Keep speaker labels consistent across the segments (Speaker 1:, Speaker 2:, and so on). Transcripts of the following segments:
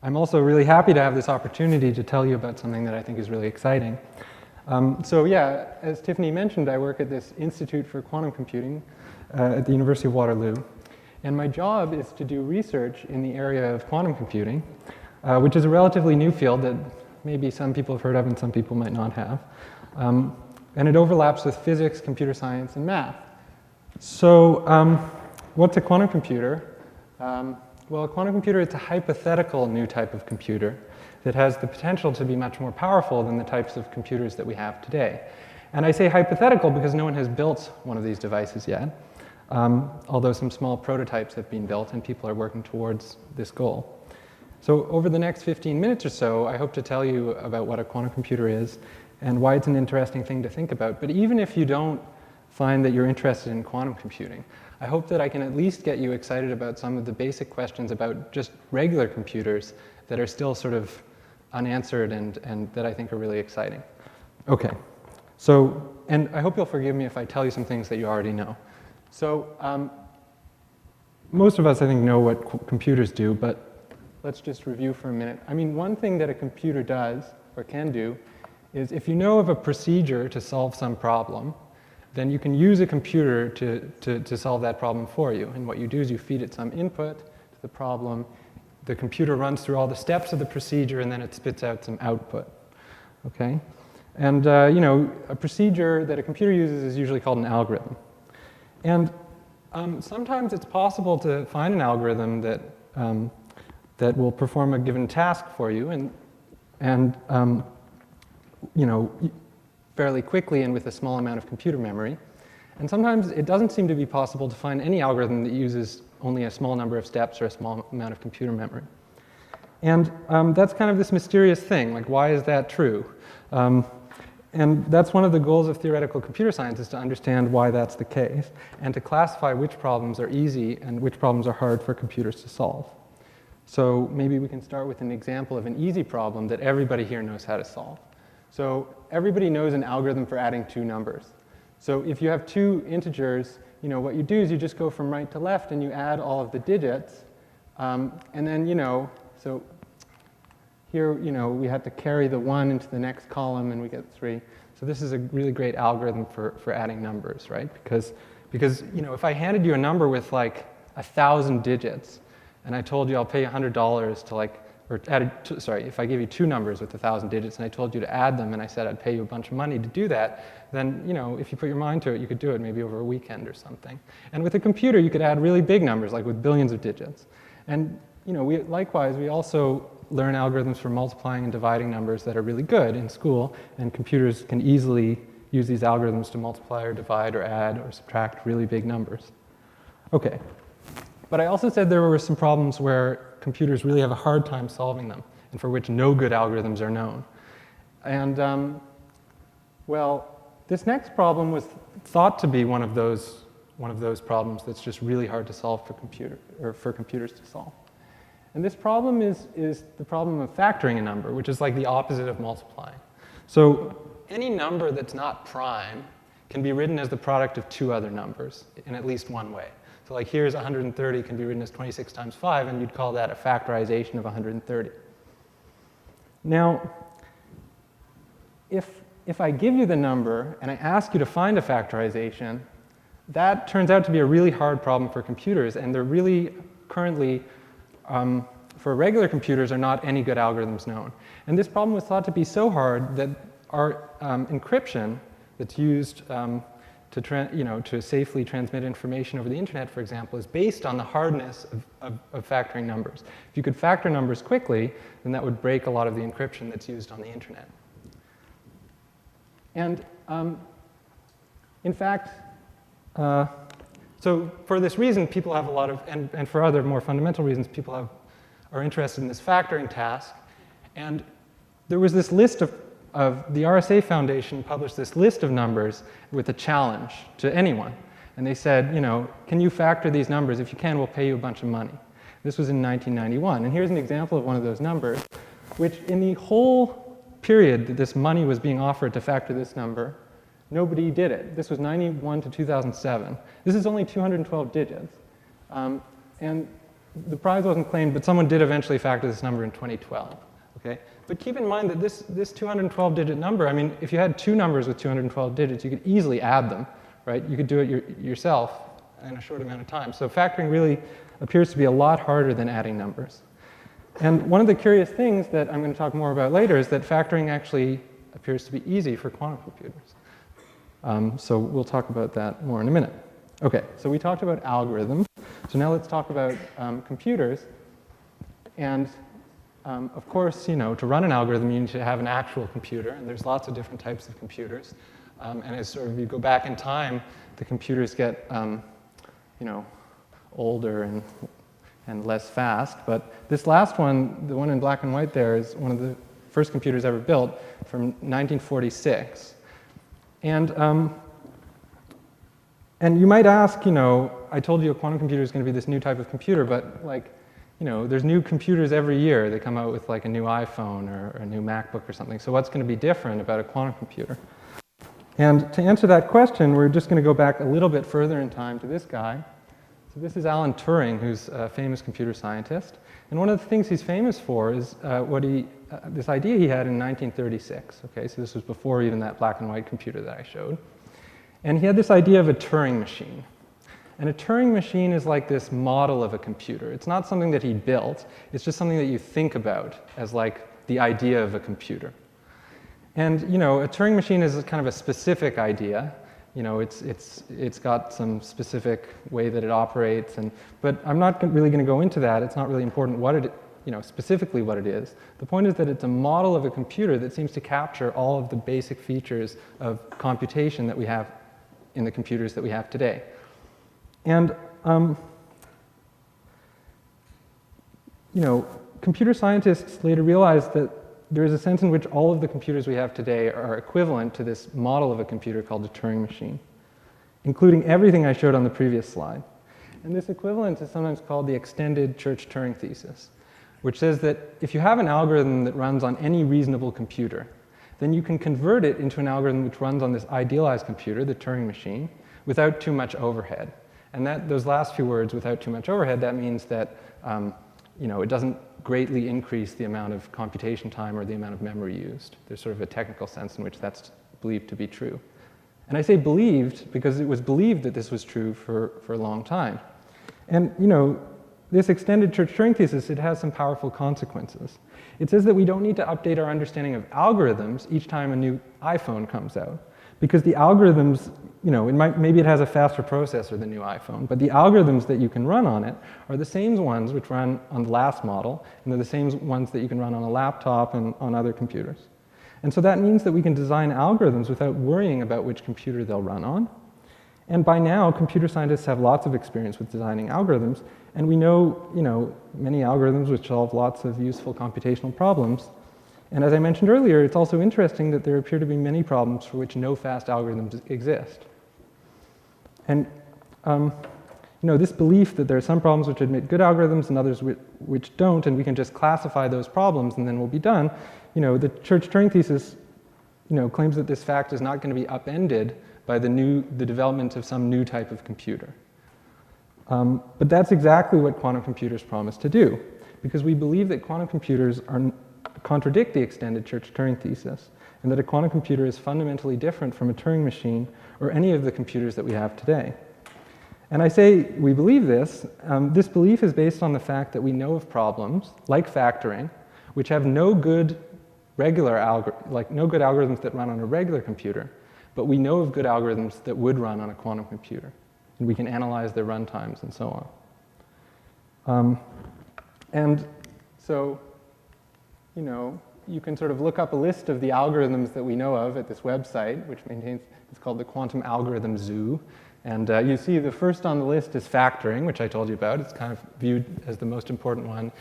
Speaker 1: I'm also really happy to have this opportunity to tell you about something that I think is really exciting. So yeah, as Tiffany mentioned, I work at this Institute for Quantum Computing at the University of Waterloo. And my job is to do research in the area of quantum computing, which is a relatively new field that maybe some people have heard of and some people might not have. And it overlaps with physics, computer science, and math. So what's a quantum computer? Well, a quantum computer is a hypothetical new type of computer that has the potential to be much more powerful than the types of computers that we have today. And I say hypothetical because no one has built one of these devices yet, although some small prototypes have been built and people are working towards this goal. So over the next 15 minutes or so, I hope to tell you about what a quantum computer is and why it's an interesting thing to think about. But even if you don't find that you're interested in quantum computing, I hope that I can at least get you excited about some of the basic questions about just regular computers that are still sort of unanswered and that I think are really exciting. Okay, so, and I hope you'll forgive me if I tell you some things that you already know. So, most of us, I think, know what computers do, but let's just review for a minute. I mean, one thing that a computer does, or can do, is if you know of a procedure to solve some problem, then you can use a computer to solve that problem for you. And what you do is you feed it some input to the problem. The computer runs through all the steps of the procedure, and then it spits out some output. Okay? And you know, a procedure that a computer uses is usually called an algorithm. And sometimes it's possible to find an algorithm that, that will perform a given task for you, and you know, fairly quickly and with a small amount of computer memory. And sometimes it doesn't seem to be possible to find any algorithm that uses only a small number of steps or a small amount of computer memory. And that's kind of this mysterious thing, like why is that true? And that's one of the goals of theoretical computer science, is to understand why that's the case, and to classify which problems are easy and which problems are hard for computers to solve. So maybe we can start with an example of an easy problem that everybody here knows how to solve. So everybody knows an algorithm for adding two numbers. So if you have two integers, you know, what you do is you just go from right to left and you add all of the digits. And then, you know, so here, you know, we had to carry the 1 into the next column and we get 3. So this is a really great algorithm for adding numbers, right? Because, you know, if I handed you a number with like 1,000 digits and I told you I'll pay $100 to like, or added, sorry, if I gave you two numbers with 1,000 digits and I told you to add them and I said I'd pay you a bunch of money to do that, then, you know, if you put your mind to it, you could do it maybe over a weekend or something. And with a computer, you could add really big numbers, like with billions of digits. And, you know, likewise, we also learn algorithms for multiplying and dividing numbers that are really good in school, and computers can easily use these algorithms to multiply or divide or add or subtract really big numbers. Okay. But I also said there were some problems where computers really have a hard time solving them, and for which no good algorithms are known. And, well, this next problem was thought to be one of those problems that's just really hard to solve for computers to solve. And this problem is the problem of factoring a number, which is like the opposite of multiplying. So any number that's not prime can be written as the product of two other numbers in at least one way. So like here's 130 can be written as 26 times 5, and you'd call that a factorization of 130. Now, if I give you the number and I ask you to find a factorization, that turns out to be a really hard problem for computers, and they're really currently, for regular computers, are not any good algorithms known. And this problem was thought to be so hard that our encryption that's used to safely transmit information over the internet, for example, is based on the hardness of factoring numbers. If you could factor numbers quickly, then that would break a lot of the encryption that's used on the internet. And in fact, so for this reason, people have a lot of, and for other more fundamental reasons, people are interested in this factoring task. And there was this list of the RSA Foundation published this list of numbers with a challenge to anyone. And they said, you know, can you factor these numbers? If you can, we'll pay you a bunch of money. This was in 1991. And here's an example of one of those numbers, which in the whole period that this money was being offered to factor this number, nobody did it. This was 91 to 2007. This is only 212 digits. And the prize wasn't claimed, but someone did eventually factor this number in 2012. Okay? But keep in mind that this 212-digit number, I mean, if you had two numbers with 212 digits, you could easily add them, right? You could do it yourself in a short amount of time. So factoring really appears to be a lot harder than adding numbers. And one of the curious things that I'm going to talk more about later is that factoring actually appears to be easy for quantum computers. So we'll talk about that more in a minute. Okay, so we talked about algorithms. So now let's talk about computers. And of course, you know, to run an algorithm, you need to have an actual computer. And there's lots of different types of computers. And as sort of you go back in time, the computers get, you know, older and less fast. But this last one, the one in black and white there, is one of the first computers ever built from 1946. And you might ask, you know, I told you a quantum computer is going to be this new type of computer, but like, you know, there's new computers every year. They come out with like a new iPhone or a new MacBook or something. So what's going to be different about a quantum computer? And to answer that question, we're just going to go back a little bit further in time to this guy. So this is Alan Turing, who's a famous computer scientist. And one of the things he's famous for is this idea he had in 1936. Okay, so this was before even that black and white computer that I showed. And he had this idea of a Turing machine. And a Turing machine is like this model of a computer. It's not something that he built. It's just something that you think about as like the idea of a computer. And you know, a Turing machine is kind of a specific idea. You know, it's got some specific way that it operates. But I'm not really going to go into that. It's not really important what it, you know, specifically what it is. The point is that it's a model of a computer that seems to capture all of the basic features of computation that we have in the computers that we have today. And, you know, computer scientists later realized that there is a sense in which all of the computers we have today are equivalent to this model of a computer called a Turing machine, including everything I showed on the previous slide. And this equivalence is sometimes called the extended Church-Turing thesis, which says that if you have an algorithm that runs on any reasonable computer, then you can convert it into an algorithm which runs on this idealized computer, the Turing machine, without too much overhead. And those last few words, without too much overhead, that means that you know, it doesn't greatly increase the amount of computation time or the amount of memory used. There's sort of a technical sense in which that's believed to be true. And I say believed because it was believed that this was true for a long time. And you know, this extended Church-Turing thesis, it has some powerful consequences. It says that we don't need to update our understanding of algorithms each time a new iPhone comes out. Because the algorithms, you know, maybe it has a faster processor than the new iPhone, but the algorithms that you can run on it are the same ones which run on the last model, and they're the same ones that you can run on a laptop and on other computers. And so that means that we can design algorithms without worrying about which computer they'll run on. And by now, computer scientists have lots of experience with designing algorithms, and we know, you know, many algorithms which solve lots of useful computational problems. And as I mentioned earlier, it's also interesting that there appear to be many problems for which no fast algorithms exist. And you know, this belief that there are some problems which admit good algorithms and others which don't, and we can just classify those problems and then we'll be done, you know, the Church-Turing thesis, you know, claims that this fact is not going to be upended by the development of some new type of computer. But that's exactly what quantum computers promise to do, because we believe that quantum computers contradict the extended Church-Turing thesis, and that a quantum computer is fundamentally different from a Turing machine or any of the computers that we have today. And I say we believe this. This belief is based on the fact that we know of problems, like factoring, which have no good algorithms that run on a regular computer, but we know of good algorithms that would run on a quantum computer, and we can analyze their runtimes and so on. And so, you know, you can sort of look up a list of the algorithms that we know of at this website, which it's called the Quantum Algorithm Zoo. And you see the first on the list is factoring, which I told you about. It's kind of viewed as the most important one.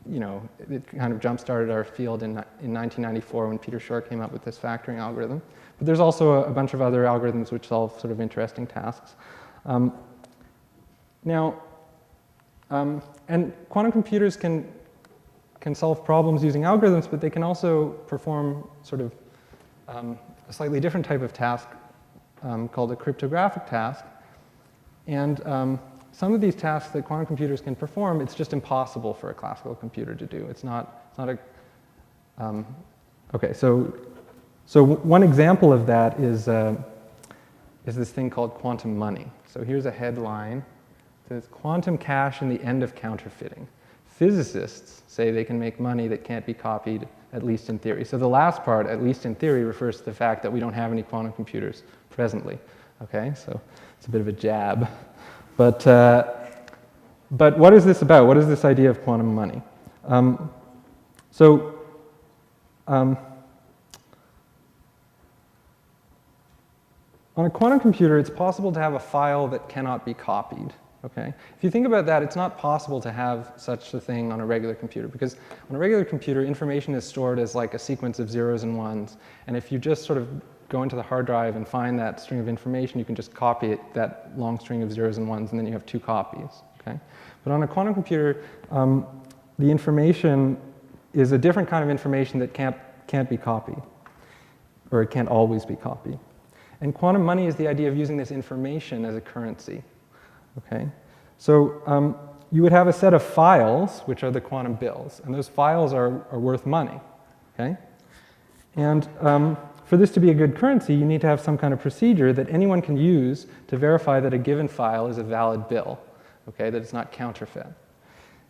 Speaker 1: You know, it kind of jump-started our field in 1994 when Peter Shor came up with this factoring algorithm. But there's also a bunch of other algorithms which solve sort of interesting tasks. And quantum computers can solve problems using algorithms, but they can also perform sort of a slightly different type of task called a cryptographic task. And some of these tasks that quantum computers can perform, it's just impossible for a classical computer to do. It's not a, okay, so one example of that is this thing called quantum money. So here's a headline. It says, quantum cash and the end of counterfeiting. Physicists say they can make money that can't be copied, at least in theory. So the last part, at least in theory, refers to the fact that we don't have any quantum computers presently. Okay, so it's a bit of a jab. But what is this about? What is this idea of quantum money? On a quantum computer, it's possible to have a file that cannot be copied. Okay? If you think about that, it's not possible to have such a thing on a regular computer, because on a regular computer, information is stored as like a sequence of zeros and ones. And if you just sort of go into the hard drive and find that string of information, you can just copy it, that long string of zeros and ones, and then you have 2 copies. Okay? But on a quantum computer, the information is a different kind of information that can't be copied, or it can't always be copied. And quantum money is the idea of using this information as a currency. Okay? So you would have a set of files, which are the quantum bills, and those files are worth money. Okay? And for this to be a good currency, you need to have some kind of procedure that anyone can use to verify that a given file is a valid bill, okay, that it's not counterfeit.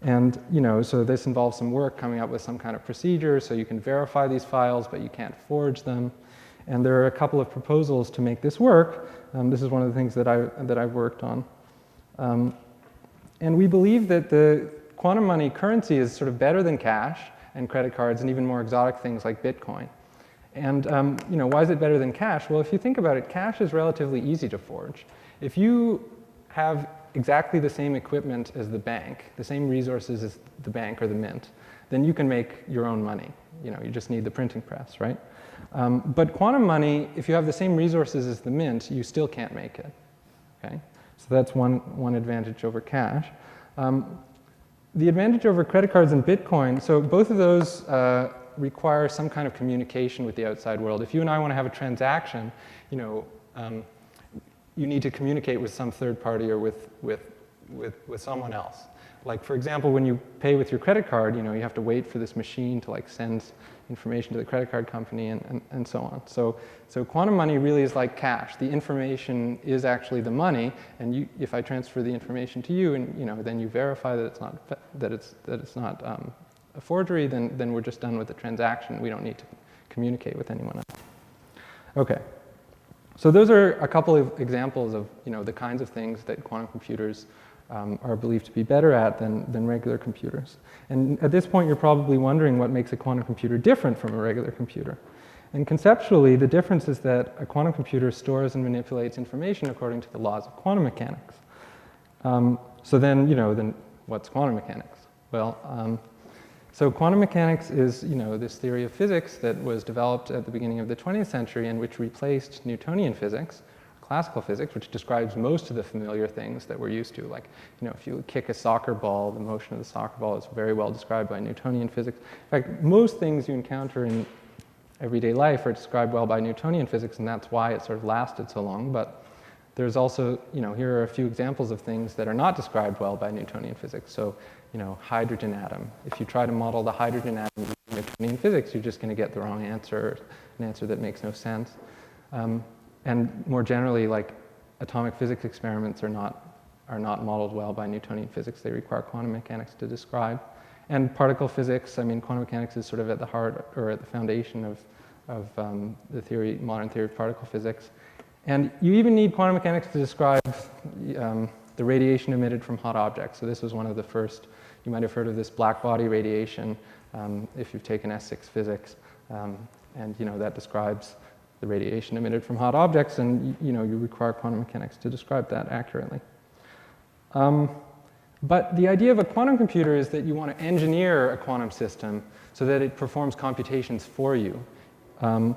Speaker 1: And so this involves some work coming up with some kind of procedure so you can verify these files, but you can't forge them. And there are a couple of proposals to make this work. This is one of the things that I've worked on. And we believe that the quantum money currency is sort of better than cash and credit cards and even more exotic things like Bitcoin. And why is it better than cash? Well, if you think about it, cash is relatively easy to forge. If you have exactly the same equipment as the bank, the same resources as the bank or the mint, then you can make your own money. You just need the printing press, right? But quantum money, if you have the same resources as the mint, you still can't make it. Okay? So that's one advantage over cash. The advantage over credit cards and Bitcoin, so both of those require some kind of communication with the outside world. If you and I want to have a transaction, you need to communicate with some third party or with someone else. Like, for example, when you pay with your credit card, you have to wait for this machine to send information to the credit card company and so on. So quantum money really is like cash. The information is actually the money, and if I transfer the information to you, and then you verify that it's not a forgery, then we're just done with the transaction. We don't need to communicate with anyone else. Okay. So those are a couple of examples of the kinds of things that quantum computers are believed to be better at than regular computers. And at this point, you're probably wondering what makes a quantum computer different from a regular computer. And conceptually, the difference is that a quantum computer stores and manipulates information according to the laws of quantum mechanics. So then what's quantum mechanics? Well, so quantum mechanics is this theory of physics that was developed at the beginning of the 20th century and which replaced Newtonian physics, classical physics, which describes most of the familiar things that we're used to. Like, if you kick a soccer ball, the motion of the soccer ball is very well described by Newtonian physics. In fact, most things you encounter in everyday life are described well by Newtonian physics, and that's why it sort of lasted so long. But there's also, here are a few examples of things that are not described well by Newtonian physics. So, hydrogen atom. If you try to model the hydrogen atom using Newtonian physics, you're just going to get the wrong answer, an answer that makes no sense. And more generally, atomic physics experiments are not modeled well by Newtonian physics. They require quantum mechanics to describe. And particle physics, quantum mechanics is sort of at the heart or at the foundation of the theory, modern theory of particle physics. And you even need quantum mechanics to describe the radiation emitted from hot objects. So this was one of the first, you might have heard of this black body radiation if you've taken S6 physics. And that describes the radiation emitted from hot objects, and you require quantum mechanics to describe that accurately. But the idea of a quantum computer is that you want to engineer a quantum system so that it performs computations for you. And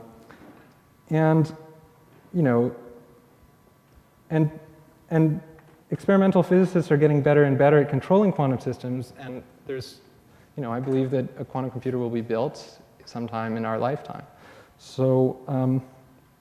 Speaker 1: experimental physicists are getting better and better at controlling quantum systems, and there's, I believe that a quantum computer will be built sometime in our lifetime. So